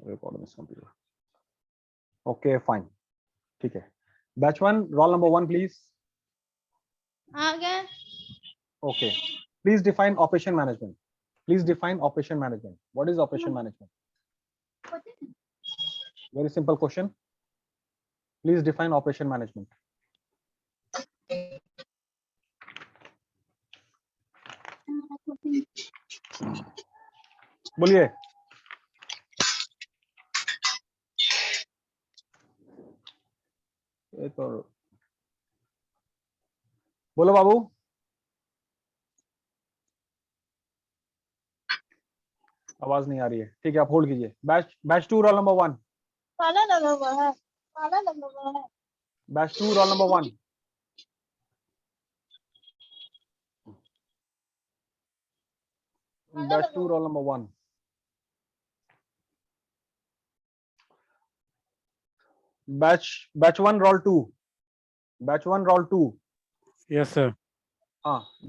record on this computer. Okay, fine. ठीक है. Batch 1, roll number 1, please. Again. Okay. Please define operation management. Please define operation management. What is operation management? Very simple question. Please define operation management. बोलिए. ये तो बोलो बाबू. आवाज नहीं आ रही है. ठीक है, आप होल्ड कीजिए. Batch 2 roll number 1. काला लगा हुआ है. काला लगा हुआ है. Batch 2 roll number 1. Batch 2 roll number 1. Batch 1 roll 2. Batch 1 roll 2. Yes, sir.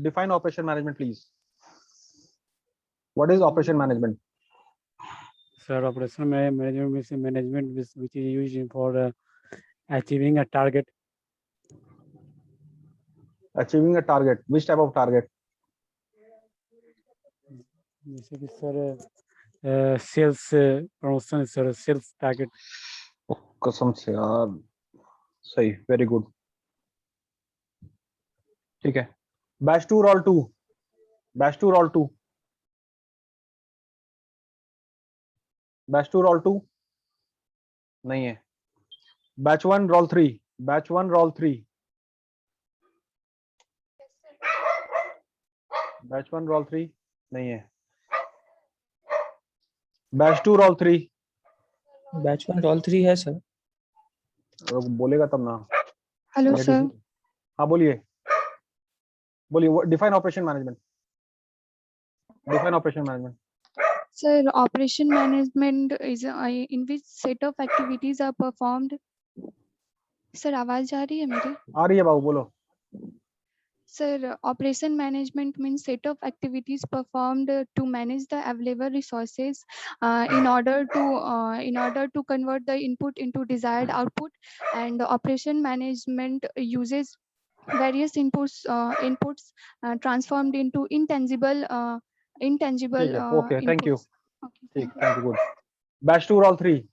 Define operation management, please. What is operation management? Sir, operation management which is used for achieving a target. Achieving a target. Which type of target? Sir, sales promotion, sir, sales target. कसम से यार. सही. Very good. ठीक है. Batch 2 roll 2. Batch 2 roll 2. Batch 2 roll 2. नहीं है. Batch 1 roll 3. Batch 1 roll 3. Batch 1 roll 3. नहीं है. Batch 2 roll 3. बैच 1 रोल 3 है सर. बोलेगा तब ना. Hello sir. हाँ बोलिए. बोलिए. Define operation management. Define operation management. Sir, operation management is in which set of activities are performed. Sir, आवाज आ रही है मेरी? आ रही है बाबू, बोलो. Sir, operation management means set of activities performed to manage the available resources in order to convert the input into desired output, and operation management uses various inputs transformed into intangible ठीक है. Okay, thank you. Okay, ठीक. Thank you. Good. Batch 2 roll 3.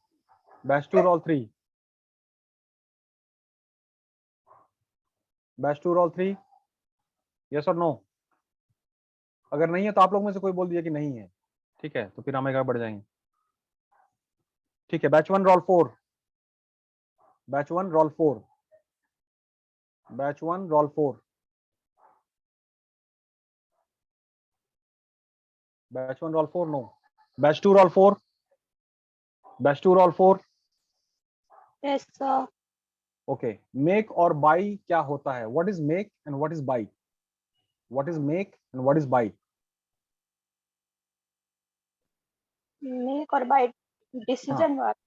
Batch 2 roll 3. Batch 2 roll 3. Yes or no? अगर नहीं है तो आप लोग में से कोई बोल दीजिए कि नहीं है. ठीक है, तो फिर हम आगे बढ़ जाएंगे. ठीक है. Batch 1 roll 4. Batch 1 roll 4. Batch 1 roll 4. Batch 1 roll 4. No. Batch 2 roll 4. Batch 2 roll 4. Yes, sir. Okay. Make और buy क्या होता है? What is make and what is buy? What is make and what is buy? Make or buy decision work.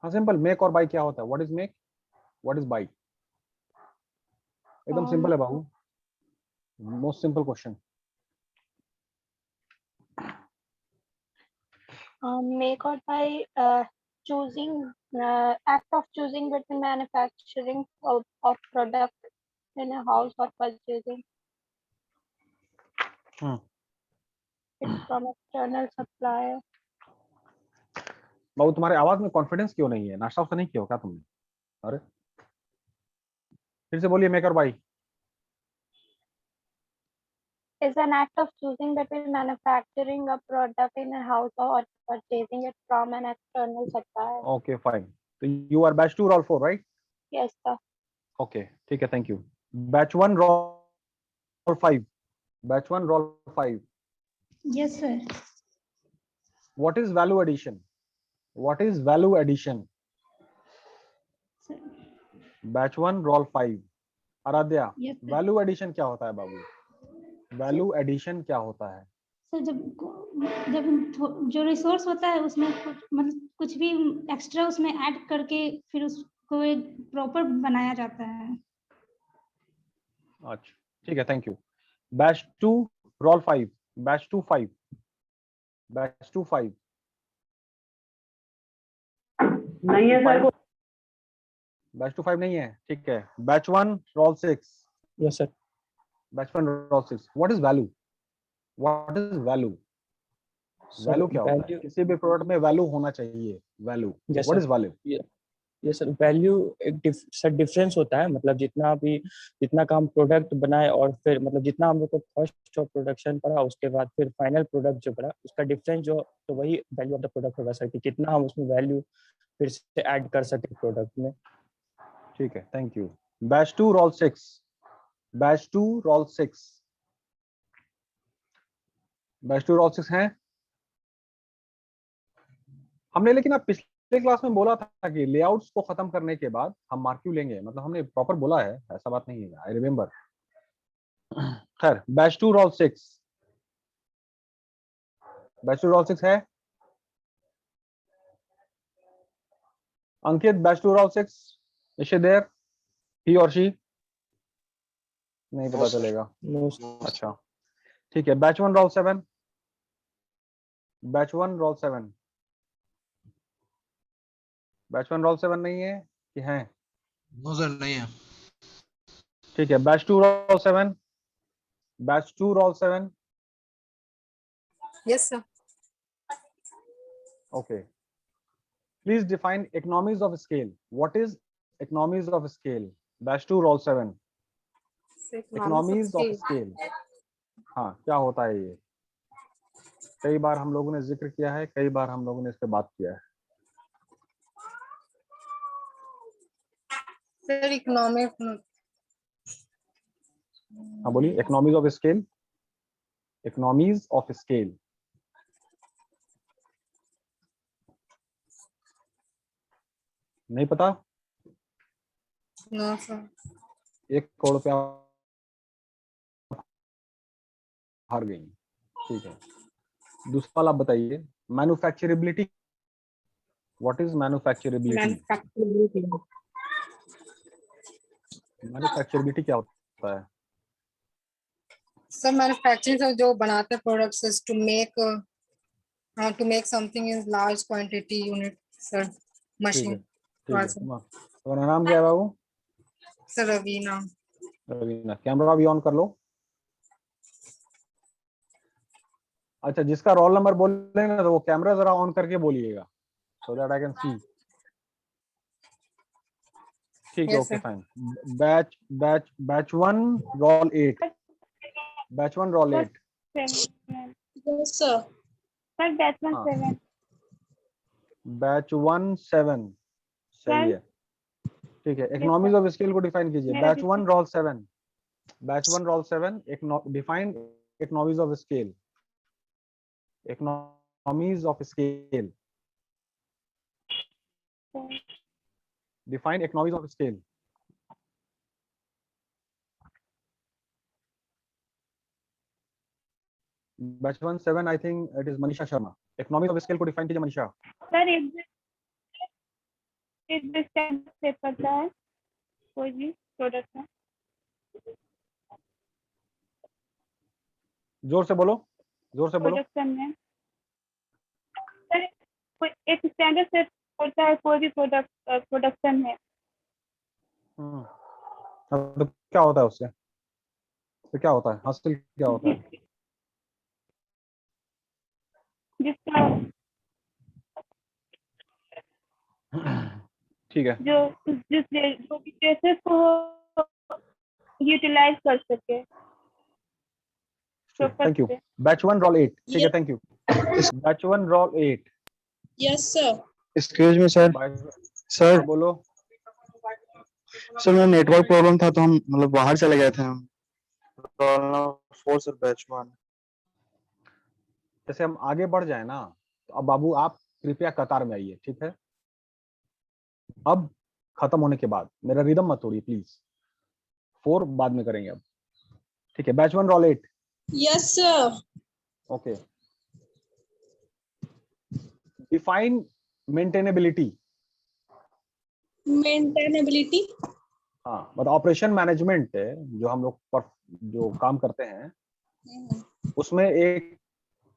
हाँ, simple. make और buy क्या होता है? What is make? What is buy? एकदम सिंपल है बाबू. Most simple question. Make or buy choosing act of choosing between manufacturing of product in a house or purchasing it from external supplier. बाबू, तुम्हारे आवाज में confidence क्यों नहीं है? नाश्ता तो नहीं किया हो क्या तुमने? अरे फिर से बोलिए. मेक और by. Is an act of choosing between manufacturing a product in a house or purchasing it from an external supplier. Okay, fine. So you are batch 2 roll 4, right? Yes, sir. Okay, ठीक है. Thank you. Batch 1 roll 5. Batch 1 roll 5. Yes, sir. What is value addition? What is value addition? Sir. Batch 1 roll 5. Aaradhya, Yes, sir. Value addition क्या होता है बाबू? Value addition क्या होता है? Sir, जब जो रिसोर्स होता है उसमें मतलब कुछ भी एक्स्ट्रा उसमें ऐड करके फिर उसको एक प्रॉपर बनाया जाता है. अच्छा, ठीक है. Thank you. Batch 2 roll 5. Batch 2 5. Batch 2 5. नहीं है सर। बैच 2 5 नहीं है, ठीक है। Batch 1 roll 6, yes sir. Batch 1 roll 6, what is value? What is value? Value क्या होता है? वैल्यू, किसी भी प्रोडक्ट में वैल्यू होना चाहिए। Value, yes what sir, is value? ये सर वैल्यू एक सर डिफरेंस होता है, मतलब जितना का हम प्रोडक्ट बनाए और फिर मतलब जितना हम लोग को फर्स्ट प्रोडक्शन पड़ा उसके बाद फिर फाइनल प्रोडक्ट जो पड़ा उसका डिफरेंस जो, तो वही वैल्यू ऑफ द प्रोडक्ट होगा सर, कि कितना हम उसमें वैल्यू फिर से ऐड कर सके प्रोडक्ट में। ठीक है, thank you. Batch 2 roll 6, batch 2 roll 6, batch 2 roll 6 है हमने। लेकिन आप पिछले क्लास में बोला था कि लेआउट्स को खत्म करने के बाद हम मार्क्यू लेंगे, मतलब हमने प्रॉपर बोला है, ऐसा बात नहीं है, आई रिमेम्बर। खैर, बैच 2 रोल 6, बैच 2 रोल 6 है Ankit? Batch 2 roll 6 is there, he और शी? नहीं पता चलेगा। नो अच्छा, ठीक है। Batch 1 roll 7, batch 1 roll 7, batch 1 roll 7 नहीं है कि है? नो सर, नहीं है। ठीक है। Batch 2 roll 7, batch 2 roll 7, Yes, sir. okay. Please define economies of scale. What is economies of scale? Batch 2 roll 7. So Economies of scale. scale. हाँ, क्या होता है ये? कई बार हम लोगों ने जिक्र किया है, कई बार हम लोगों ने इस पे बात किया है। Sir, economic. हाँ बोलिए, economies of scale. Economies of scale. नहीं पता? No, sir. 1 करोड़ रुपया हार गई, ठीक है। दूसरा वाला आप बताइए, manufacturability. What is manufacturability? Manufacturability. Manufacturability क्या होता है? Sir, manufacturing से जो बनाते हैं products is to make something in large quantity unit, sir. ठीक है, Machine. ठीक है। Process. तुम्हारा नाम क्या है बाबू? Sir, Ravina. रवीना। कैमरा भी ऑन कर लो। अच्छा, जिसका रोल नंबर बोलेंगे ना तो वो कैमरा जरा ऑन करके बोलिएगा, so that I can see. ठीक है, Yes, okay sir. Fine. Batch 1 roll 8, batch 1 roll 8। Yes, sir. sir, that's one हाँ, 7. बैच 1 7 सही है, ठीक है। इकोनॉमीज ऑफ स्केल को डिफाइन कीजिए। मेरा बैच भी 1 roll 7, batch 1 roll 7, define economies of scale. Economies of scale, define economies of scale. Batch 1 7, I think it is Manisha Sharma. Economies of scale को define कीजिए मनीषा। सर एक standard से पता है कोई भी प्रोडक्ट है? जोर से बोलो, जोर से बोलो। प्रोडक्शन में सर कोई एक स्टैंडर्ड से होता है कोई भी प्रोडक्शन में। तो क्या होता है उससे? तो क्या होता है, हासिल क्या होता है? जिसका ठीक है, जो भी प्रोसेस को यूटिलाइज कर सके। Thank you. बैच 1 रोल 8, ठीक है, thank you. Batch 1 roll 8। Yes, sir. Excuse me sir. Sir बोलो। सर मेरा नेटवर्क प्रॉब्लम था तो हम मतलब बाहर चले गए थे हम। Roll number 4 sir, batch 1। जैसे हम आगे बढ़ जाए ना, तो अब बाबू आप कृपया कतार में आइए, ठीक है। अब खत्म होने के बाद मेरा रिदम मत तोड़िए प्लीज। 4 बाद में करेंगे अब, ठीक है। Batch 1 roll 8। Yes, sir. Okay, define maintainability. Maintainability. हाँ, मतलब ऑपरेशन मैनेजमेंट जो हम लोग पर जो काम करते हैं उसमें एक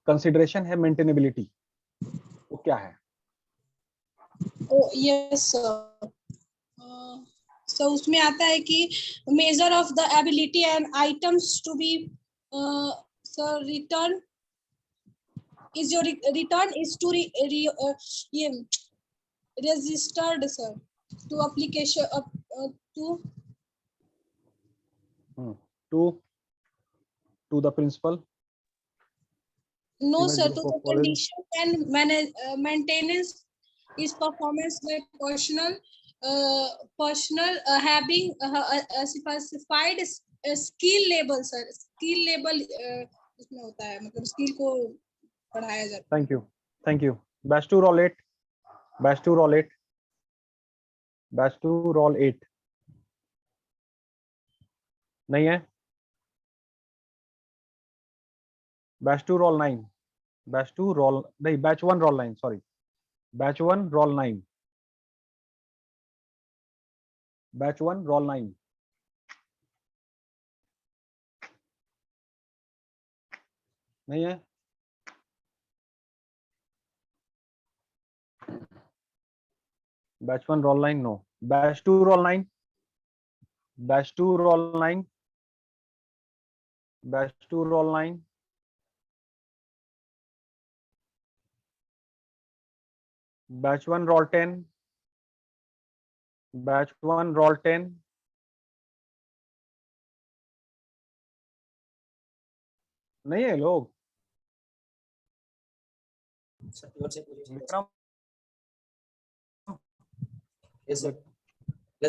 कंसिडरेशन है मेंटेनेबिलिटी। वो क्या है? यस सर उसमें आता है कि measure of the ability and items to be sir return is your return is to ये registered sir to application to the principal. no Image sir group to of the college. condition and maintenance is performance by personal having specified skill label sir skill label इसमें होता है मतलब skill को पढ़ाया जाता है. Thank you batch 2 roll 8 batch 2 roll 8 batch 2 roll 8 नहीं है batch 2 roll 9 batch 2 roll नहीं batch 1 roll 9 sorry batch 1 roll 9 batch 1 roll 9 नहीं है batch 1 roll 9 no batch 2 roll 9 batch 2 roll 9 batch 2 roll 9 batch 1 roll 10 batch 1 roll 10 नहीं है लोग Vikram yes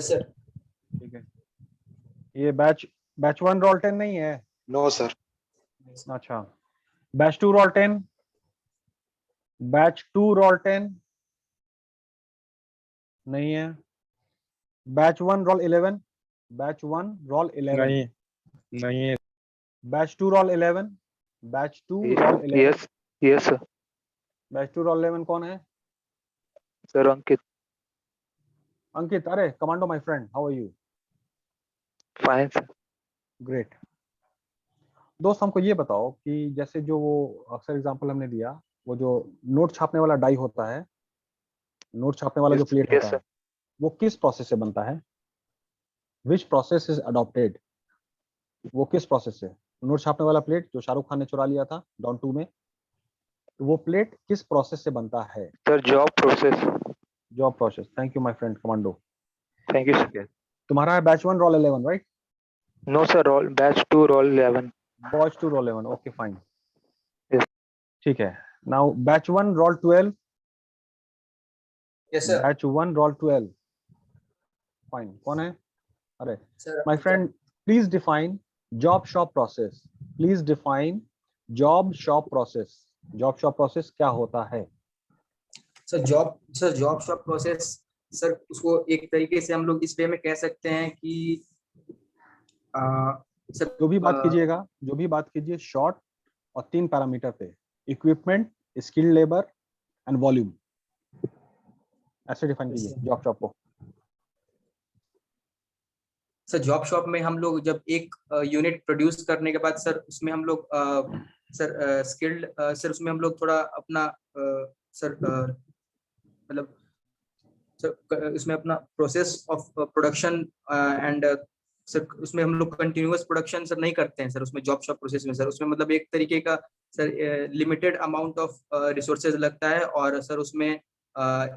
sir ठीक है ये बैच 1 रोल 10 नहीं है नो सर अच्छा बैच 2 रोल 10 बैच 2 रोल 10 नहीं है बैच 1 रोल 11 बैच 1 रोल 11 नहीं है batch 2 roll 11 batch 2 roll 11 yes sir batch 2 roll 11 कौन है सर अंकित अंकित अरे commando my friend how are you fine sir great दोस्त हमको ये बताओ कि जैसे जो वो अक्सर एग्जांपल हमने दिया वो जो नोट छापने वाला डाई होता है नोट छापने वाला जो प्लेट होता है वो किस प्रोसेस से बनता है विच प्रोसेस इज अडॉप्टेड वो किस प्रोसेस से नोट छापने वाला प्लेट जो शाहरुख खान ने चुरा लिया था डॉन 2 में तो वो प्लेट किस प्रोसेस से बनता है sir job process thank you my friend commando thank you sir तुम्हारा है batch 1 roll 11 right no sir batch 2 roll 11 batch 2 roll 11 okay fine Yes. ठीक है now batch 1 roll 12 yes sir batch 1 roll 12 fine कौन है अरे sir my friend please define job shop process please define job shop process क्या होता है sir job shop process sir उसको एक तरीके से हम लोग इस वे में कह सकते हैं कि सर जो भी बात कीजिए शॉर्ट और 3 पैरामीटर पे equipment skill labour and volume ऐसे डिफाइन कीजिए जॉब शॉप को सर जॉब शॉप में हम लोग जब एक यूनिट प्रोड्यूस करने के बाद सर उसमें हम लोग सर स्किल्ड सर उसमें हम लोग थोड़ा अपना सर मतलब सर इसमें अपना process of production and sir उसमें हम लोग कंटिन्यूअस प्रोडक्शन सर नहीं करते हैं सर उसमें जॉब शॉप प्रोसेस में सर उसमें मतलब एक तरीके का sir limited amount of resources लगता है और सर उसमें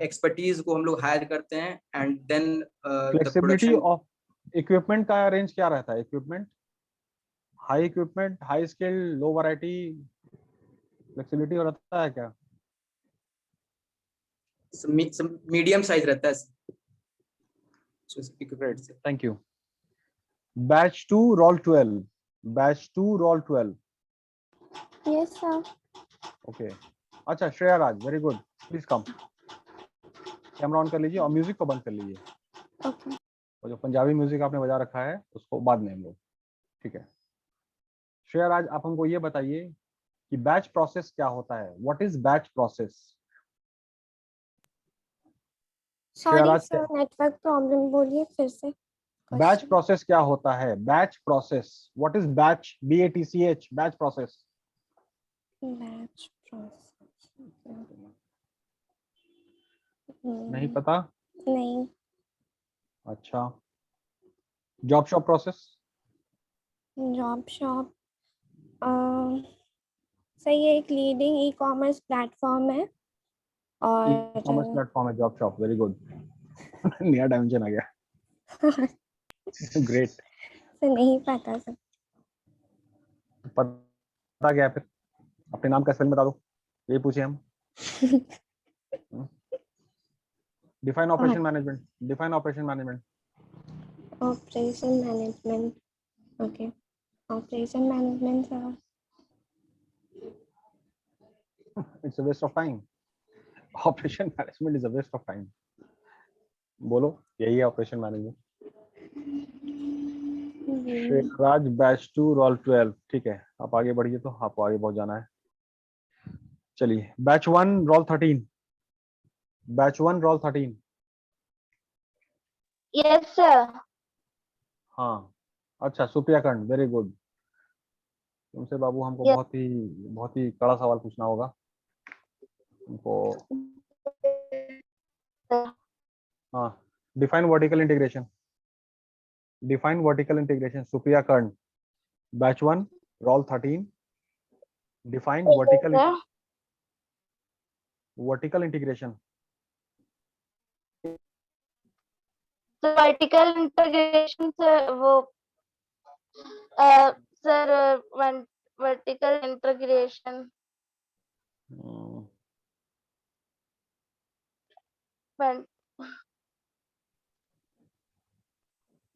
एक्सपर्टीज को हम लोग हायर करते हैं and then flexibility of equipment का रेंज क्या रहता है equipment high skill low variety flexibility रहता है क्या मीडियम साइज रहता है thank you batch 2 roll 12 Yes, sir. Okay अच्छा Shreya Raj very good please come camera on कर लीजिए और म्यूजिक को बंद कर लीजिए Okay. और जो पंजाबी म्यूजिक आपने बजा रखा है उसको बाद में हम लोग ठीक है श्रेया राज आप हमको ये बताइए कि बैच प्रोसेस क्या होता है what is batch process Sorry, sir. Network problem बोलिए फिर से. बैच प्रोसेस क्या होता है batch process what is batch BATCH batch process Batch process. नहीं पता? नहीं। अच्छा, job shop process? Job shop सही है, एक लीडिंग ई कॉमर्स प्लेटफॉर्म है ई और कॉमर्स प्लेटफॉर्म है जॉब शॉप, वेरी गुड। नया डायमेंशन आ गया। ग्रेट। से नहीं पता सर। पता क्या फिर? अपने नाम का स्पेलिंग बता दो, ये पूछे हम। Define operation management, define operation management. Operation management, okay. Operation management sir, it's a waste of time. Operation management is a waste of time. बोलो, यही है operation management. Shekhraj batch 2 roll 12, ठीक है। आप आगे बढ़िए, तो आपको आगे बहुत जाना है। चलिए, batch 1 roll 13, batch 1 roll 13। Yes, sir. हाँ, अच्छा, सुप्रिया कर्ण, वेरी गुड। तुमसे बाबू हमको Yes. बहुत ही कड़ा सवाल पूछना होगा हमको। हाँ, define vertical integration, define vertical integration, Supriya Karn, batch 1 roll 13। Define Sir. Vertical integration. So vertical integration, sir, वो sir, vertical integration.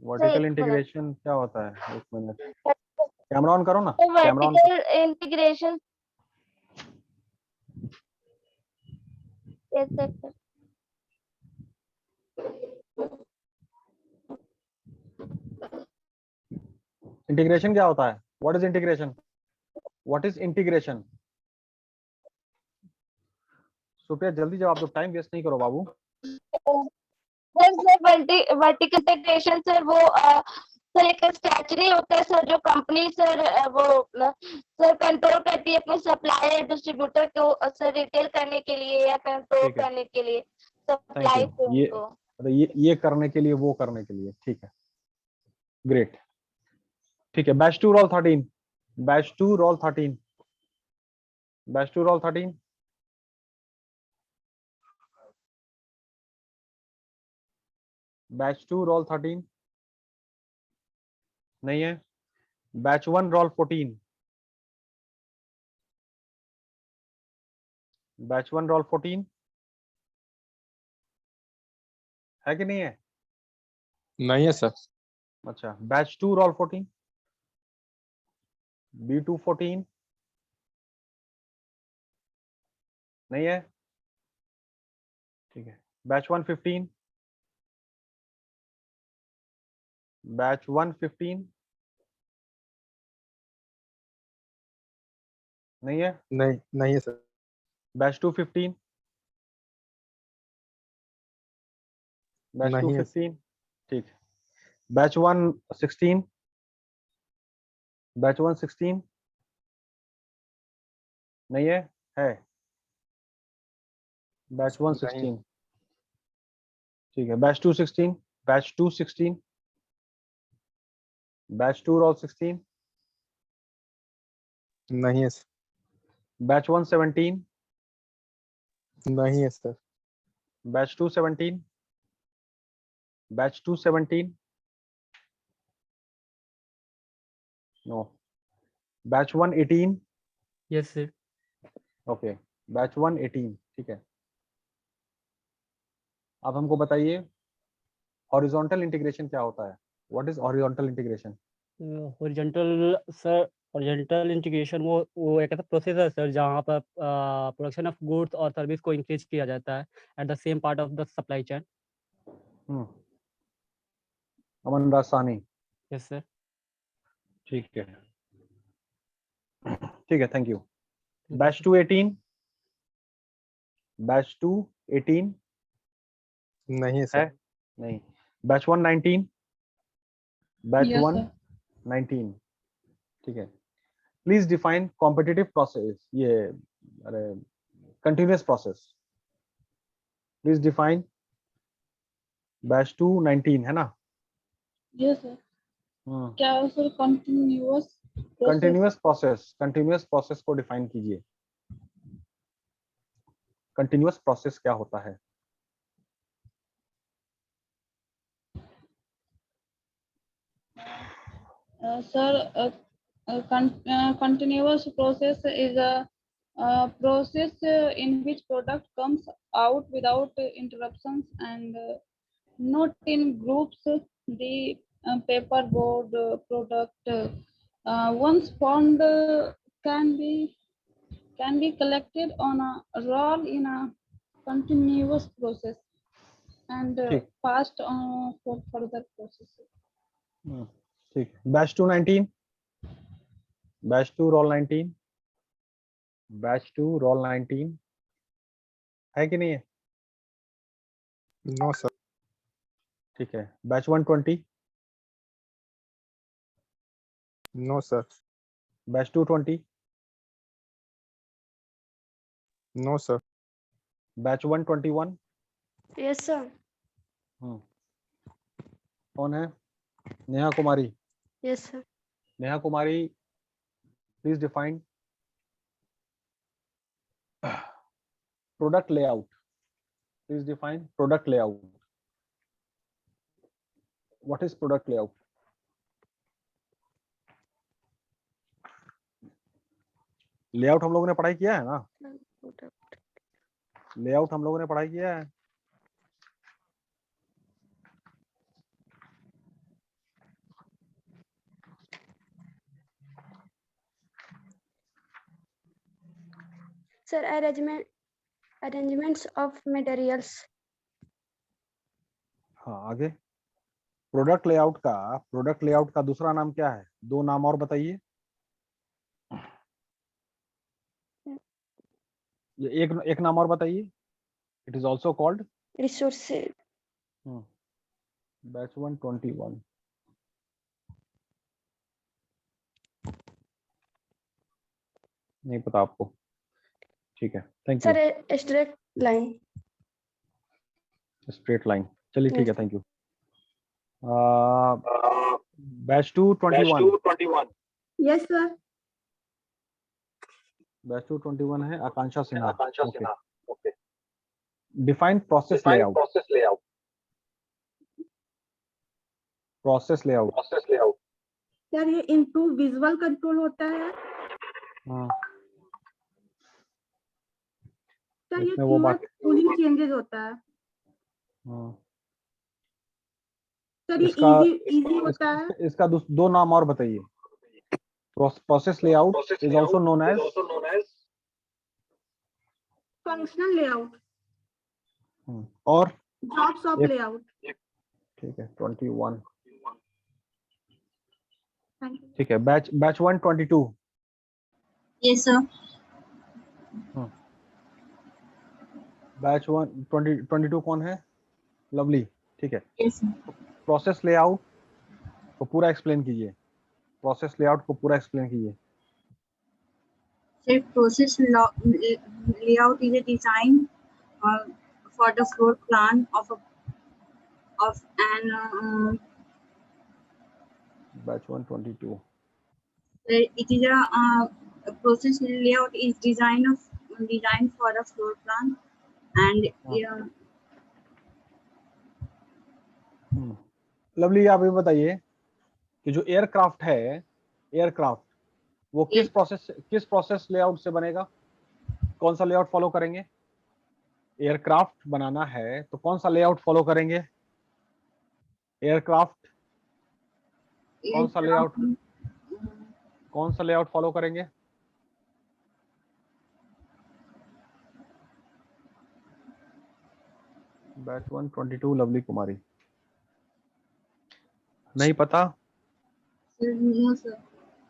वर्टिकल एक मिनट। इंटीग्रेशन क्या होता है? एक मिनट, कैमरा ऑन करो ना, So camera on. vertical integration. Yes, sir. Integration क्या होता है? What is integration? What is integration? Supriya जल्दी जवाब दो, टाइम वेस्ट नहीं करो बाबू। सर वर्टिकल इंटीग्रेशन सर वो सर एक स्ट्रैचरी होता है सर, जो कंपनी सर वो सर कंट्रोल करती है अपने सप्लायर डिस्ट्रीब्यूटर को सर रिटेल करने के लिए या कंट्रोल ठीक है। करने के लिए थैंक सप्लाई यू। ये करने के लिए, वो करने के लिए, ठीक है, ग्रेट। ठीक है, batch 2 roll 13, batch 2 roll 13, batch 2 roll 13। Batch 2 roll 13 नहीं है। बैच 1 रोल 14, बैच 1 रोल 14 है कि नहीं है? नहीं है सर। अच्छा, बैच 2 रोल 14, B2 14 नहीं है, ठीक है। बैच 1 15, बैच 1 15 नहीं है। नहीं है सर। बैच 2 15, बैच 2 नहीं है। 15, ठीक है। बैच 1 16, बैच 1 16 नहीं है, है। बैच 1 16, ठीक है। बैच 2 16, बैच 2 16, बैच 2 रोल 16 नहीं है सर। बैच 1 17, नहीं है sir. Batch 2 17, batch 2 17 no. Batch 1 18, yes sir. Okay. Batch 1 18, ठीक है। अब हमको बताइए, हॉरिजॉन्टल इंटीग्रेशन क्या होता है? What is horizontal integration? Horizontal sir, horizontal integration वो एक ऐसा प्रोसेस है सर जहाँ पर प्रोडक्शन ऑफ गुड्स और सर्विस को इंक्रीज किया जाता है at the same part of the supply chain. Aman Rasani, yes sir. ठीक है, ठीक है, थैंक यू। बैच 2 18, बैच 2 18 नहीं है है, सर। नहीं। Batch 1 19, batch Yes, 1 sir. 19, ठीक है। प्लीज डिफाइन कॉम्पिटिटिव प्रोसेस, ये अरे continuous process. Please define batch 2 19 है ना? Yes sir. क्या सर कंटिन्यूअस प्रोसेस को डिफाइन कीजिए। कंटिन्यूअस प्रोसेस क्या होता है? sir, continuous process is a process in which product comes out without interruptions and not in groups. The paperboard product once formed can be collected on a roll in a continuous process and ठीक। passed on for further processes. ठीक। Batch 2 19, batch 2 roll 19, batch 2 roll 19 है कि नहीं है? No sir. ठीक है। Batch 1 20, no sir. Batch 2 20, no sir. Batch 1 21। Yes sir. कौन है? Neha Kumari. Yes sir. Neha Kumari, please define product layout. Please define product layout. What is product layout? Layout हम लोगों ने पढ़ाई किया है ना? लेआउट हम लोगों ने पढ़ाई किया है। Sir arrangements of materials. हाँ, आगे। प्रोडक्ट लेआउट का दूसरा नाम क्या है? 2 नाम और बताइए। ये एक नाम और बताइए। It is also called resources. Batch 1 21। नहीं पता आपको? ठीक है, thank you. Sir straight line. Straight line, चलिए ठीक है, thank you. Batch 2 21। Yes sir. Batch 2 21 है Akanksha Sinha. Okay. Define process layout. Process layout. Sir ये इम्प्रूव विजुअल कंट्रोल होता है। सर ये इसमें वो बात कूलिंग चेंजेस होता है। सर ये इसका इजी होता है। इसका 2 नाम और बताइए। Process layout is also known as functional layout और जॉब शॉप लेआउट। ठीक है, 21। Thank you. ठीक है। बैच 1 22। Yes sir. बैच 1 22 कौन है? लवली। ठीक है। यस प्रोसेस लेआउट को पूरा एक्सप्लेन कीजिए। प्रोसेस लेआउट को पूरा एक्सप्लेन कीजिए। Sir process layout is a design for the floor plan of an batch 1 22। it is a process layout is designed for a floor plan and lovely, आप ये बताइए कि जो एयरक्राफ्ट है, एयरक्राफ्ट वो किस प्रोसेस लेआउट से बनेगा? कौन सा लेआउट फॉलो करेंगे? एयरक्राफ्ट बनाना है तो कौन सा लेआउट फॉलो करेंगे? एयरक्राफ्ट कौन सा लेआउट फॉलो करेंगे? बैच 1 22 लवली कुमारी। नहीं पता?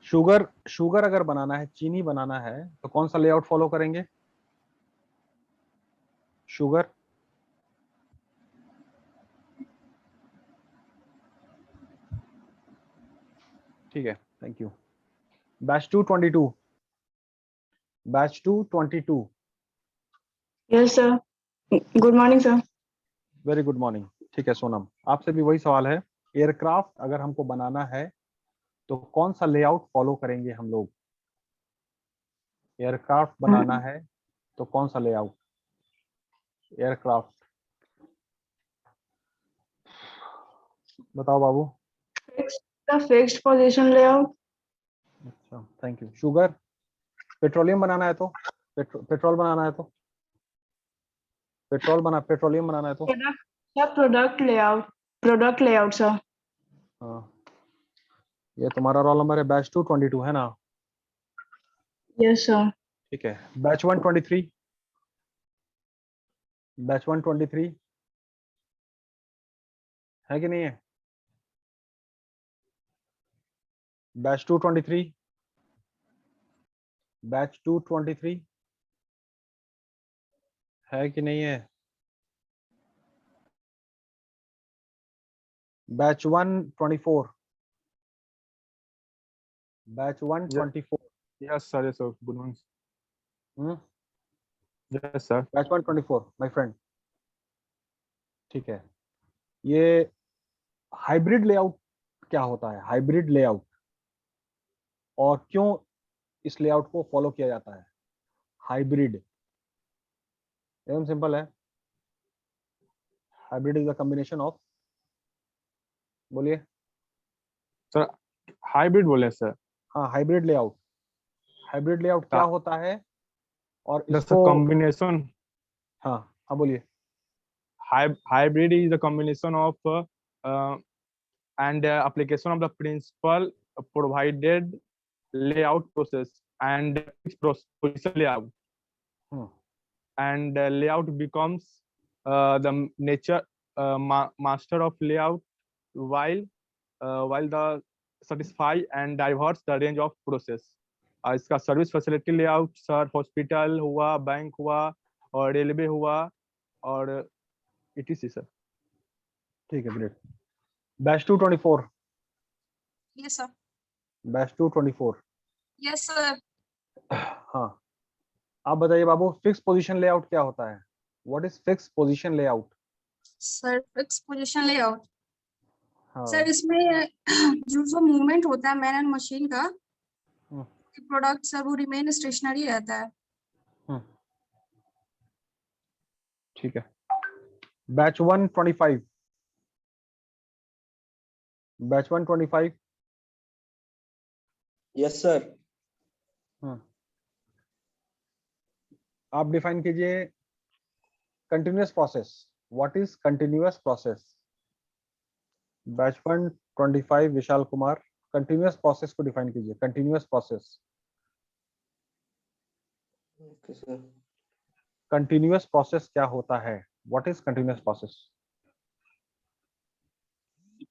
शुगर अगर बनाना है, चीनी बनाना है तो कौन सा लेआउट फॉलो करेंगे? शुगर। ठीक है, thank you. Batch 2 22। Yes sir. Good morning sir. Very good morning. ठीक है सोनम, आपसे भी वही सवाल है। एयरक्राफ्ट अगर हमको बनाना है तो कौन सा लेआउट फॉलो करेंगे हम लोग? एयरक्राफ्ट बनाना है तो कौन सा लेआउट? एयरक्राफ्ट बताओ बाबू। Fixed position layout. अच्छा थैंक यू। शुगर, पेट्रोलियम बनाना है तो पेट्रोल बनाना है तो पेट्रोलियम बनाना है तो प्रोडक्ट लेआउट सर। हाँ, ये तुम्हारा रोल नंबर है बैच 222 है ना? Yes sir. ठीक है। बैच 123, बैच 123 है कि नहीं है? बैच 223, बैच 223 है कि नहीं है? Batch 124, batch 124 Yes, sir. Yes, sir. Good morning. Hmm, Yes, sir. Batch 124 my friend. ठीक है। ये हाइब्रिड लेआउट क्या होता है? हाइब्रिड लेआउट, और क्यों इस लेआउट को फॉलो किया जाता है? हाइब्रिड एकदम सिंपल है। Hybrid is the combination of, बोलिए। Sir, hybrid बोले सर। हाँ, हाइब्रिड लेआउट। हाइब्रिड लेआउट क्या होता है और The इसको? combination. हाँ हाँ बोलिए। Hybrid is the combination of and application of the principal provided layout process and position layout. And layout becomes the nature master of layout while the satisfy and diverse the range of process. इसका service facility layout sir hospital हुआ, bank हुआ और railway हुआ और etc. sir. ठीक है great. Batch 224, Yes, sir. Batch 224 Yes, sir. हाँ, आप बताइए बाबू, फिक्स पोजीशन लेआउट क्या होता है? What is fix position layout? Sir, fixed position layout. हाँ सर इसमें जो मूवमेंट होता है मैन एंड मशीन का, प्रोडक्ट सर वो रिमेन स्टेशनरी रहता है। ठीक है। Batch 125, batch 125 yes sir. आप डिफाइन कीजिए continuous process. What is continuous process? Batch 125 Vishal Kumar, continuous process को डिफाइन कीजिए। Continuous process, okay sir. Continuous process क्या होता है? What is continuous process?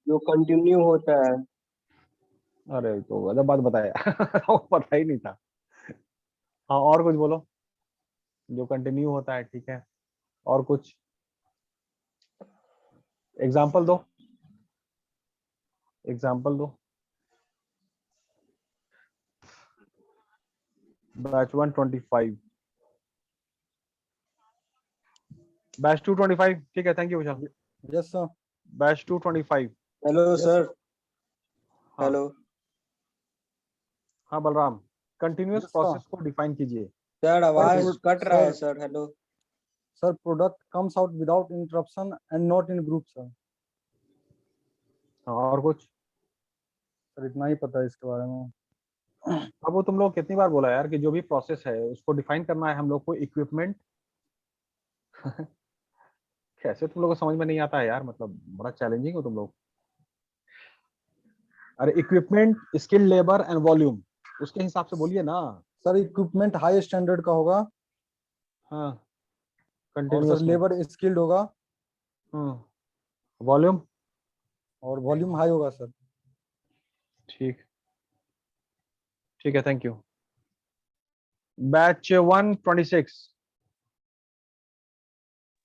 जो कंटिन्यू होता है। अरे तो गलत बात बताया वो पता ही नहीं था। हाँ और कुछ बोलो। जो कंटिन्यू होता है, ठीक है। और कुछ एग्जाम्पल दो, एग्जाम्पल दो। बैच 125, बैच 225 ठीक है। Thank you Vishal. Yes sir. Batch 225। Hello sir. हाँ। हेलो। हाँ बलराम, कंटिन्यूअस Yes, प्रोसेस को डिफाइन कीजिए। सर आवाज Sir, कट रहा है sir. Sir. Hello. Sir, product comes out without interruption and not in group sir. हाँ और कुछ? सर इतना ही पता है इसके बारे में। अब वो तुम लोग कितनी बार बोला यार कि जो भी प्रोसेस है उसको डिफाइन करना है हम लोग को। इक्विपमेंट कैसे तुम लोग को समझ में नहीं आता है यार, मतलब बड़ा चैलेंजिंग हो तुम लोग। अरे equipment, skill, labour and volume, उसके हिसाब से बोलिए ना। सर इक्विपमेंट हाई स्टैंडर्ड का होगा। हाँ और कंटिन्यूअस सर लेबर स्किल्ड होगा। वॉल्यूम और वॉल्यूम हाई होगा सर। ठीक, ठीक है thank you. Batch 126,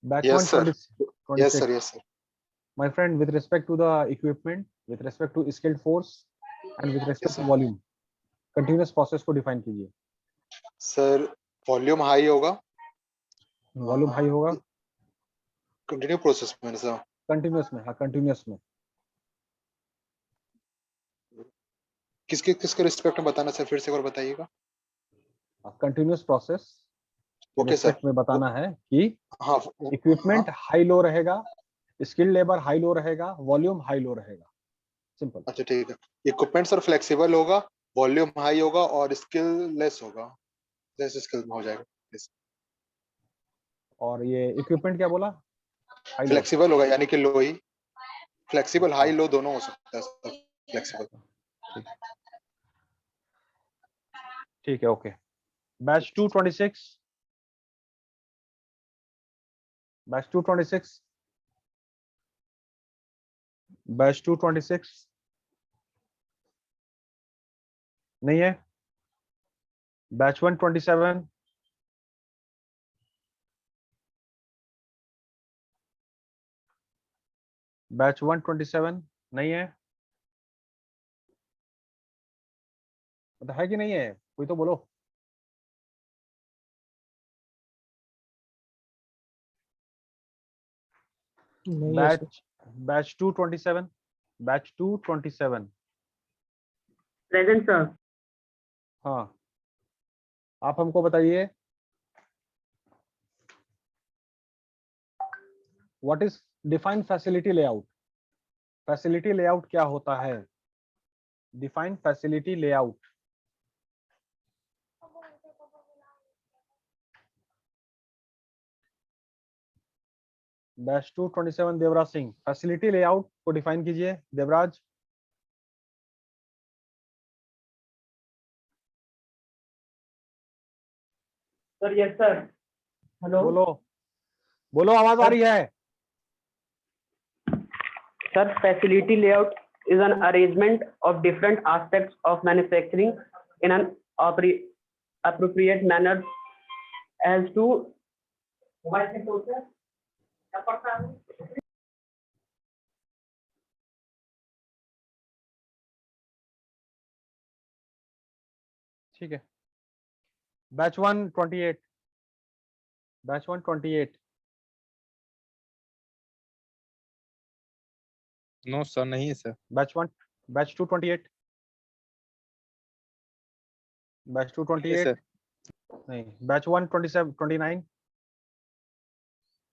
batch Yes, sir. 126 Yes, sir. Yes, sir. my friend, with respect to the equipment, with respect to skilled force and with respect Yes, to sir. volume, continuous process को define कीजिए। Sir, volume high होगा। Volume high होगा। Continue process में sir. Continuous में, हाँ continuous में। किसके किसके रिस्पेक्ट में बताना सर, फिर से एक बार बताइएगा। Continuous process okay sir. Respect में बताना है कि हाँ इक्विपमेंट हाई लो रहेगा, स्किल लेबर हाई लो रहेगा, वॉल्यूम हाई लो रहेगा, सिंपल। अच्छा ठीक है। इक्विपमेंट सर फ्लेक्सिबल होगा, वॉल्यूम हाई होगा और स्किल लेस होगा, लेस स्किल में हो जाएगा। और ये इक्विपमेंट क्या बोला? High low. फ्लेक्सिबल होगा यानी कि लो ही, फ्लेक्सिबल हाई लो दोनों हो सकता है सर, फ्लेक्सिबल। ठीक है, ओके। बैच 226, बैच 226, बैच 226 नहीं है। बैच 127, बैच 127 नहीं है। मतलब है कि नहीं है, कोई तो बोलो। Batch batch 227, batch 227 present sir. हाँ, आप हमको बताइए what is define facility layout. Facility layout क्या होता है? Define facility layout. Batch 227 Devraj Singh, facility layout को डिफाइन कीजिए Devraj. Sir yes sir. Hello बोलो बोलो, आवाज आ रही है? Sir, facility layout is an arrangement of different aspects of manufacturing in an appropriate manner as to ठीक है। बैच 128, बैच 128 नो सर, नहीं है सर। बैच 228, बैच 228 सर नहीं। बैच 127 29,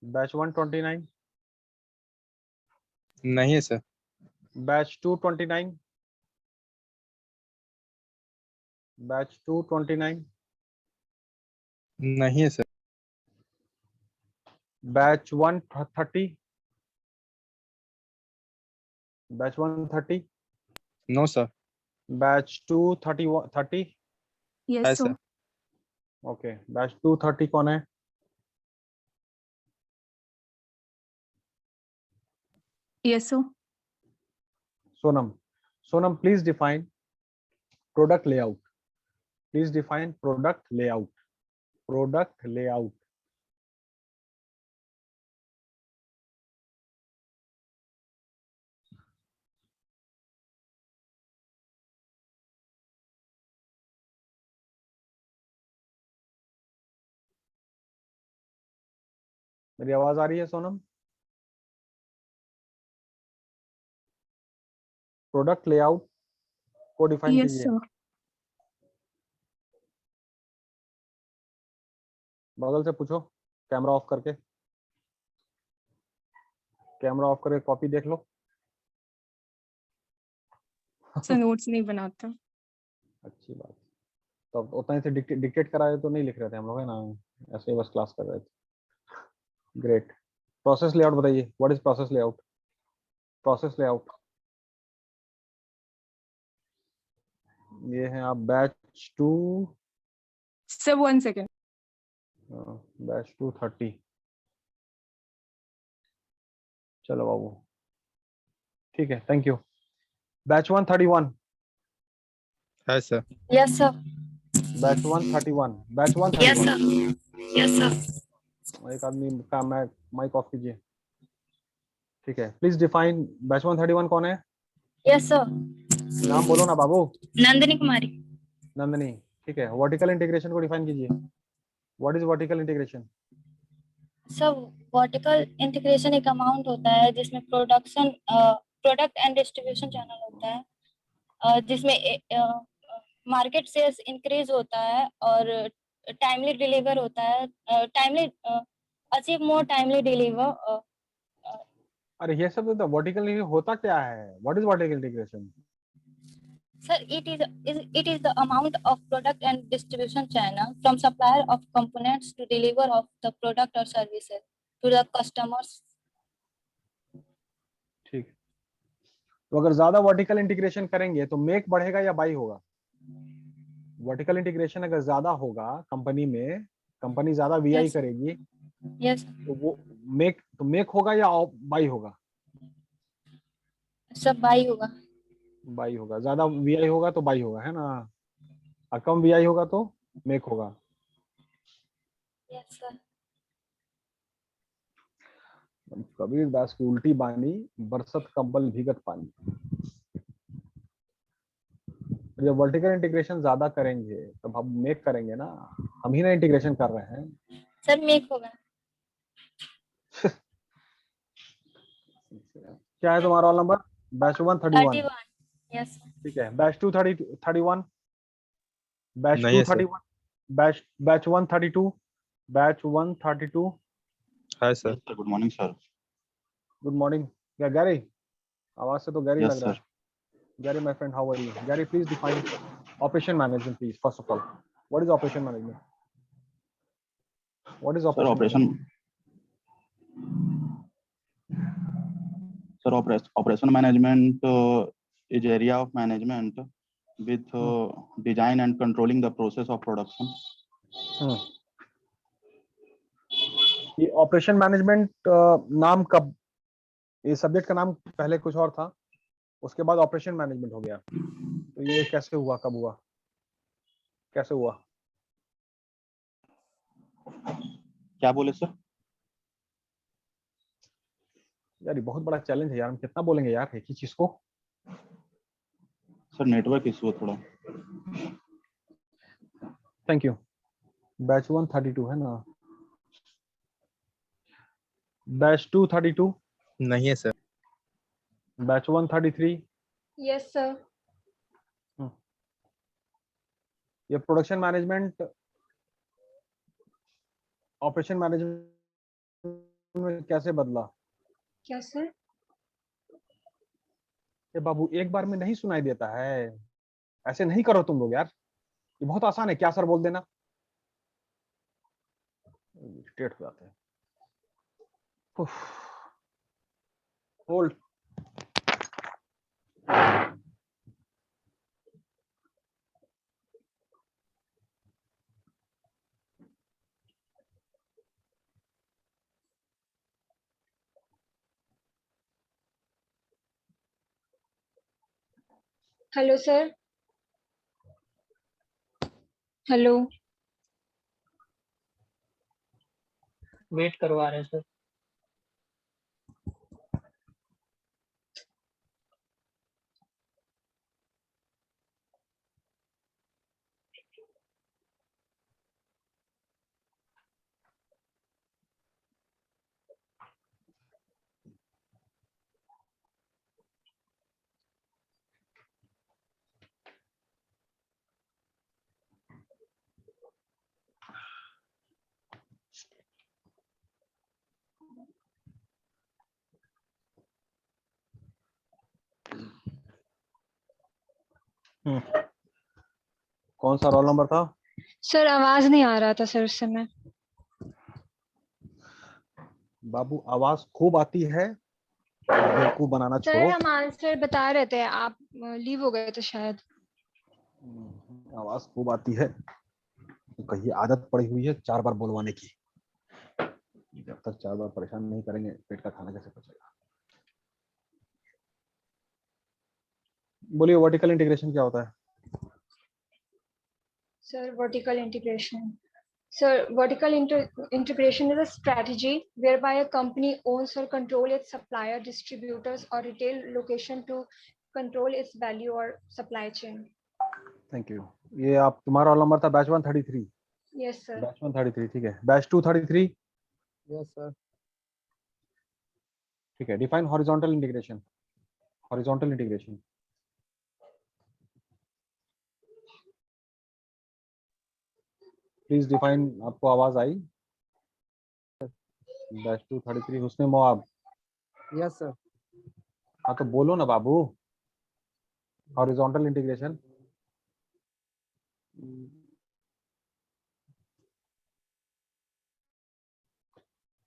बैच 129 नहीं है सर। बैच 229, बैच 229 नहीं है sir. Batch 130, batch 130 no sir. Batch 230 है Yes, sir. sir. Okay. Batch 230 कौन है? Yes, sir. Sonam. Sonam, please define product layout. Please define product layout. Product layout. मेरी आवाज आ रही है सोनम? प्रोडक्ट लेआउट को डिफाइन Yes, कीजिए। sir. बगल से पूछो, कैमरा ऑफ करके। कैमरा ऑफ करके कॉपी देख लो। सर नोट्स नहीं बनाता। अच्छी बात। तो उतना ही से डिक्टेट कराए तो नहीं लिख रहे थे हम लोग, है ना? ऐसे ही बस क्लास कर रहे थे। ग्रेट। प्रोसेस लेआउट बताइए, what is process layout? Process layout ये है आप बैच 2, सर 1 second. बैच 230। चलो बाबू, ठीक है, थैंक यू। बैच 131, है sir. Yes, sir. Batch 131, batch 131। Yes, sir. Yes, sir. एक आदमी का माइक ऑफ कीजिए। ठीक है, प्लीज डिफाइन बैच 131 कौन है? Yes, sir. नाम बोलो ना बाबू। नंदिनी कुमारी. नंदनी, ठीक है। वर्टिकल इंटीग्रेशन को डिफाइन कीजिए। What is vertical integration? सब वर्टिकल इंटीग्रेशन एक अमाउंट होता है जिसमें प्रोडक्ट एंड डिस्ट्रीब्यूशन चैनल होता है, जिसमें मार्केट सेल्स इंक्रीज होता है और टाइमली डिलीवर होता है, timely achieve more timely deliver. अरे ये सब तो वर्टिकल होता क्या है? What is vertical integration? Sir, it is the amount of product and distribution channel from supplier of components to deliver of the product or services to the customers. ठीक, तो अगर ज्यादा वर्टिकल इंटीग्रेशन करेंगे तो make बढ़ेगा या by होगा? Vertical integration अगर ज्यादा होगा कंपनी में, कंपनी ज्यादा वीआई Yes. करेगी Yes, तो वो मेक होगा या बाई होगा? सब बाई होगा। बाई होगा। ज्यादा वीआई होगा तो बाई होगा, है ना? और कम वीआई होगा तो मेक होगा। Yes, sir. कबीर दास की उल्टी बानी, बरसत कंबल भीगत पानी। जब वर्टिकल इंटीग्रेशन ज्यादा करेंगे तब हम मेक करेंगे ना, हम ही ना इंटीग्रेशन कर रहे हैं। सर मेक होगा। क्या है तुम्हारा रोल नंबर? बैच 131। 31। Yes. ठीक है। बैच 231, बैच नहीं है sir. 231, batch 132, batch 132। Hi sir. Good morning sir. Good morning. क्या गैरी? आवाज से तो गैरी Yes, लग रहा है। Gary, my friend, how are you? Gary, please define operation management, please. First of all, what is operation management? What is Sir, operation? operation management is area of management with design and controlling the process of production. ये operation management नाम कब, ये subject का नाम पहले कुछ और था, उसके बाद ऑपरेशन मैनेजमेंट हो गया, तो ये कैसे हुआ, कब हुआ, कैसे हुआ? क्या बोले सर? यार ये बहुत बड़ा चैलेंज है यार, हम कितना बोलेंगे यार एक ही चीज को? सर नेटवर्क इशू है थोड़ा। Thank you. बैच 132 है ना? बैच 232 नहीं है सर। बैच 133। Yes, sir. ये प्रोडक्शन मैनेजमेंट ऑपरेशन मैनेजमेंट में कैसे बदला? क्या सर? ये बाबू एक बार में नहीं सुनाई देता है, ऐसे नहीं करो तुम लोग यार, ये बहुत आसान है। क्या सर बोल देना, इरिटेट हो जाते हैं। Hold. Hello sir. Hello. Wait करवा रहे हैं सर। कौन सा रोल नंबर था? सर आवाज नहीं आ रहा था सर उस समय। बाबू आवाज खूब आती है, बेवकूफ बनाना सर छोड़ो। हम आंसर बता रहे थे, आप लीव हो गए थे शायद। आवाज खूब आती है तो कहीं आदत पड़ी हुई है 4 बार बोलवाने की। जब तक 4 बार परेशान नहीं करेंगे पेट का खाना कैसे पचेगा? बोलिए वर्टिकल इंटीग्रेशन क्या होता है? Sir, vertical integration. Sir, vertical integration is a strategy whereby a company owns or control its supplier, distributors, or retail location to control its value or supply chain. Thank you. ये आप तुम्हारा roll number था batch 133। Yes, sir. Batch 133 ठीक है। Batch 233 yes sir. ठीक है, define horizontal integration. Horizontal integration please define. आपको आवाज आई? बैच 233 हुस्ने मोआब। Yes sir. हाँ तो बोलो ना बाबू, हॉरिजॉन्टल इंटीग्रेशन।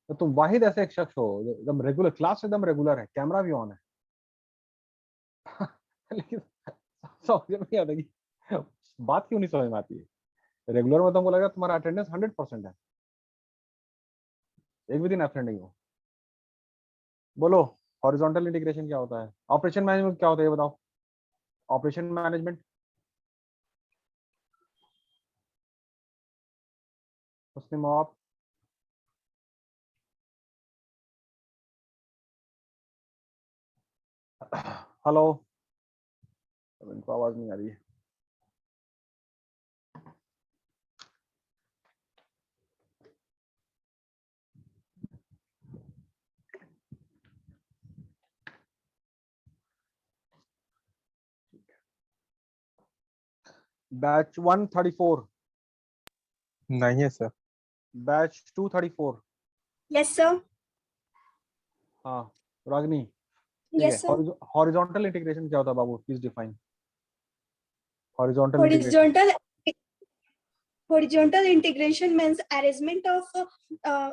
तो तुम वाहिद ऐसे एक शख्स हो जो एकदम रेगुलर, क्लास एकदम रेगुलर है, कैमरा भी ऑन है लेकिन समझ में नहीं आता कि बात क्यों नहीं समझ में आती है। रेगुलर में तुमको लगेगा तुम्हारा अटेंडेंस 100% है, एक भी दिन एब्सेंट नहीं हो। बोलो हॉरिजॉन्टल इंटीग्रेशन क्या होता है, ऑपरेशन मैनेजमेंट क्या होता है ये बताओ। ऑपरेशन मैनेजमेंट उसने मोआब। हेलो, इनको आवाज नहीं आ रही है। बैच 134। नहीं है सर। बैच 234। Yes sir. हाँ रागनी, ठीक Yes, है। sir. हॉरिजॉन्टल इंटीग्रेशन क्या होता है बाबू, please define horizontal integration. Horizontal integration means arrangement of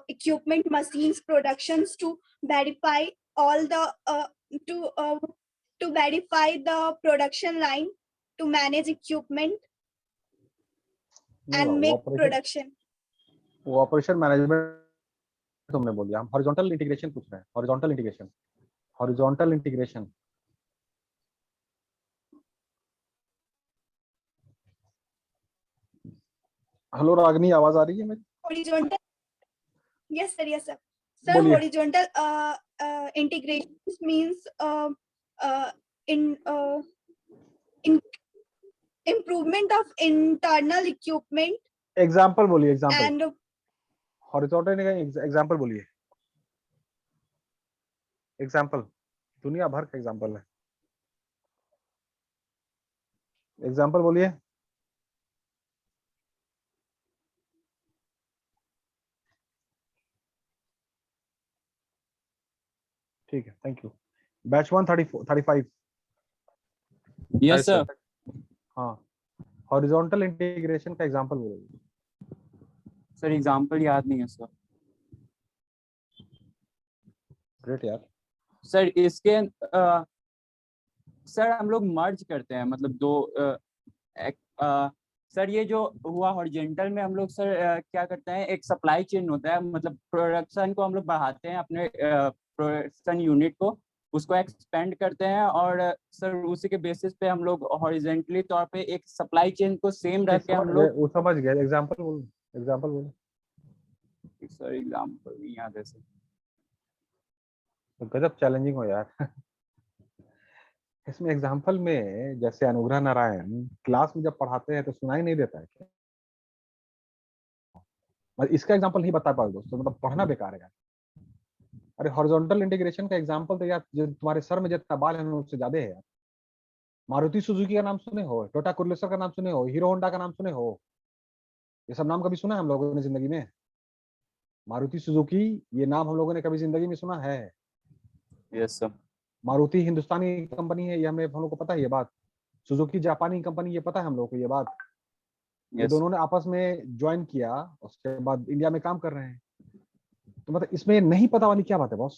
equipment, machines, productions to verify all the to verify the production line, to manage equipment and make production. वो operation management तुमने बोल दिया, हम horizontal integration पूछ रहे हैं। Horizontal integration, horizontal integration. Hello Ragini, आवाज आ रही है मेरी? Horizontal, yes sir, yes sir. Sir, बोलिए। horizontal integration means in improvement of internal equipment example बोलिए, एग्जाम्पल। and हॉरिजॉन्टल एग्जाम्पल बोलिए, एग्जाम्पल। दुनिया भर का एग्जाम्पल है, एग्जाम्पल बोलिए। ठीक है, thank you. Batch 135। Yes sir. हाँ, हॉरिजॉन्टल इंटीग्रेशन का एग्जाम्पल बोलिए। सर एग्जांपल याद नहीं है सर। ग्रेट यार। सर इसके सर हम लोग मर्ज करते हैं, मतलब दो सर ये जो हुआ हॉरिजॉन्टल में हम लोग सर क्या करते हैं, एक सप्लाई चेन होता है, मतलब प्रोडक्शन को हम लोग बढ़ाते हैं, अपने प्रोडक्शन यूनिट को उसको एक्सपेंड करते हैं, और सर उसी के बेसिस पे हम लोग हॉरिजॉन्टली तौर पे एक सप्लाई चेन को सेम रख के हम लोग। वो समझ गए, एग्जाम्पल बोलो, एग्जाम्पल बोलो। सर एग्जांपल नहीं याद है सर। गजब चैलेंजिंग हो यार इसमें एग्जाम्पल में जैसे अनुग्रह नारायण क्लास में जब पढ़ाते हैं तो सुनाई नहीं देता है क्या? मतलब इसका एग्जाम्पल नहीं बता पाओगे दोस्तों, मतलब पढ़ना बेकार है यार। अरे हॉरिजॉन्टल इंटीग्रेशन का एग्जाम्पल तो यार जो तुम्हारे सर में जितना बाल है उससे ज्यादा है यार। मारुति सुजुकी का नाम सुने हो, टोयोटा कुर्लेसर का नाम सुने हो, हीरो होंडा का नाम सुने हो? ये सब नाम कभी सुना है हम लोगों ने जिंदगी में? मारुति सुजुकी, ये नाम हम लोगों ने कभी जिंदगी में सुना है? Yes sir. मारुति हिंदुस्तानी कंपनी है, ये हम लोग को पता है ये बात। सुजुकी जापानी कंपनी, ये पता है हम लोग को ये बात। ये दोनों ने आपस में ज्वाइन किया, उसके बाद इंडिया में काम कर रहे हैं। तो मतलब इसमें नहीं पता वाली क्या बात है बॉस?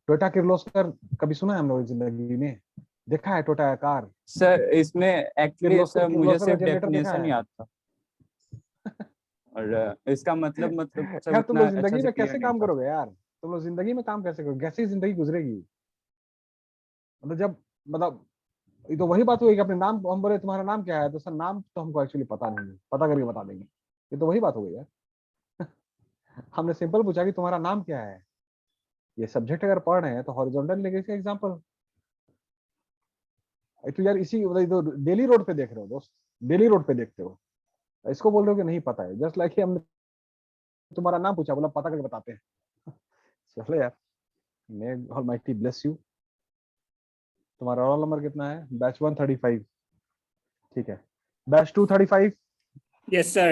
टोयोटा किर्लोस्कर कभी सुना है हम लोग जिंदगी में? देखा है टोयोटा कार? सर इसमें एक्चुअली सर मुझे सिर्फ डेफिनेशन याद था और इसका मतलब सर यार तुम उतना लोग जिंदगी अच्छा से में क्लियर कैसे नहीं काम था। करोगे यार? तुम लोग जिंदगी में काम कैसे करोगे? कैसी जिंदगी गुजरेगी? मतलब जब मतलब ये तो वही बात हुई कि अपने नाम, हम बोले तुम्हारा नाम क्या है, तो सर नाम तो हमको एक्चुअली पता नहीं है, पता करके बता देंगे। ये तो वही बात हो गई यार हमने सिंपल पूछा कि तुम्हारा नाम क्या है। ये सब्जेक्ट अगर पढ़ रहे हैं तो हॉरिजॉन्टल इंटीग्रेशन का एग्जांपल। तो यार इसी तो डेली रोड पे देख रहे हो दोस्त, डेली रोड पे देखते हो, इसको बोल रहे हो कि नहीं पता है। जस्ट लाइक हमने तुम्हारा नाम पूछा, बोला पता करके बताते हैं। चलो यार, मे ऑलमाइटी ब्लेस यू। तुम्हारा रोल नंबर कितना है? बैच 1 35, ठीक है। बैच 2 35। Yes, sir.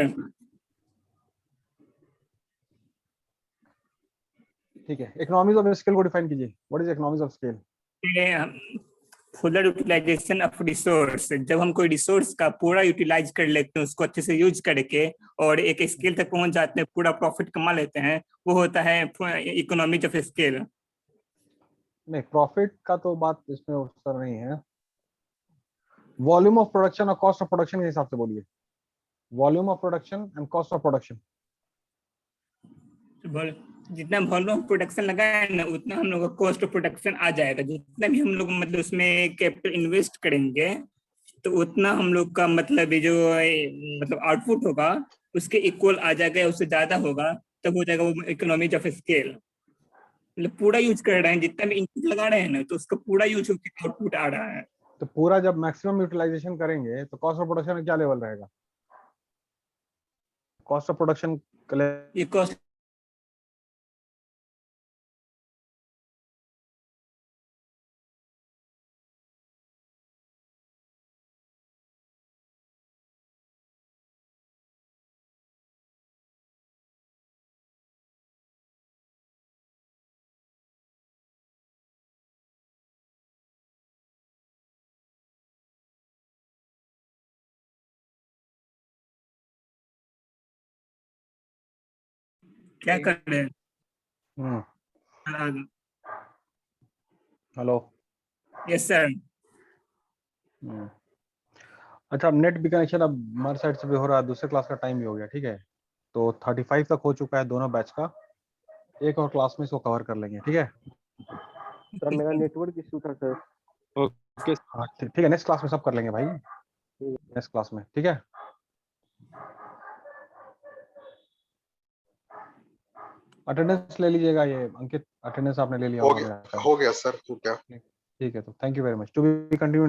ठीक है, इकोनॉमीज ऑफ स्केल को डिफाइन कीजिए। What is economies of scale? Fuller utilisation of resource, जब हम कोई रिसोर्स का पूरा यूटिलाइज कर लेते हैं, उसको अच्छे से यूज करके और एक स्केल तक पहुंच जाते हैं, पूरा प्रॉफिट कमा लेते हैं, वो होता है इकोनॉमीज ऑफ स्केल। नहीं, प्रॉफिट का तो बात इसमें उत्तर नहीं है। वॉल्यूम ऑफ प्रोडक्शन और कॉस्ट ऑफ प्रोडक्शन के हिसाब से बोलिए। Volume of production and cost of production. जितना वॉल्यूम ऑफ प्रोडक्शन लगाए ना, उतना हम लोग का कॉस्ट ऑफ प्रोडक्शन आ जाएगा। जितना भी हम लोग मतलब उसमें कैपिटल इन्वेस्ट करेंगे, तो उतना हम लोग का मतलब ये जो मतलब आउटपुट होगा उसके इक्वल आ जाएगा, या उससे ज्यादा होगा, तब हो जाएगा वो इकोनॉमीज ऑफ स्केल। मतलब पूरा यूज कर रहे हैं, जितना भी इनपुट लगा रहे हैं ना, तो उसका पूरा यूज होकर आउटपुट आ रहा है। तो पूरा जब मैक्सिमम यूटिलाइजेशन करेंगे तो कॉस्ट ऑफ प्रोडक्शन में क्या लेवल रहेगा? कॉस्ट ऑफ प्रोडक्शन ये कॉस्ट क्या कर रहे हैं? हेलो। Yes sir. अच्छा, अब नेट भी कनेक्शन अब हमारे साइड से भी हो रहा है, दूसरे क्लास का टाइम भी हो गया, ठीक है। तो 35 तक हो चुका है दोनों बैच का। एक और क्लास में इसको कवर कर लेंगे, ठीक है। सर मेरा नेटवर्क इशू था सर। ओके, हाँ ठीक है, नेक्स्ट क्लास में सब कर लेंगे भाई, नेक्स्ट क्लास में, ठीक है। अटेंडेंस ले लीजिएगा, ये अंकित अटेंडेंस आपने ले लिया हो होगा गया, मेरा। हो गया सर, हो गया। ठीक है, तो thank you very much. To be continue.